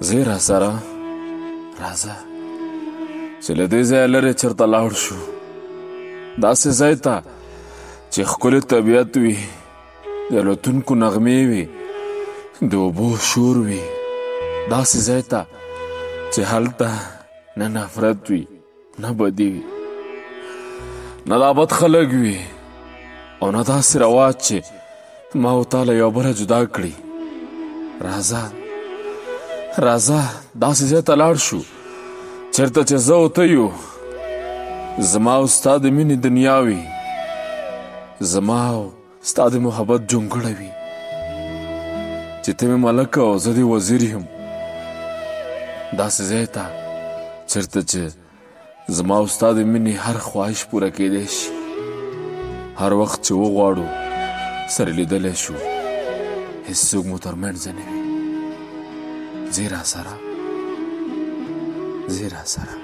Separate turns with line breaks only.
زه را سره راځه چې له دې ځایه لرې چېرته لاړ شو، داسې ځای ته چې ښکلی طبیعت وي، د الوتونکو نغمې وي، د اوبو شور وي، داسې ځای ته چې هلته نه نفرت وي نه بدي وي، نه دا بد خلک وي او نه داسې رواج چې ما او تا له یو بله جدا کړي. راځه راځه داسې ځای ته لاړ شو چېرته چې زه او ته یو، زما او ستا د مینې دنیا وي، زما او ستا د محبت جونګړه وي، چې ته مې ملک او زه د وزیر یم. داسې ځای ته چېرته چې زما او ستا د مینې هر خواهش پوره کېدی شي، هر وخت چې وغواړو سره لیدلی شو، هېڅوک مو ترمنځ نه وي. ځې راسره ځې راسره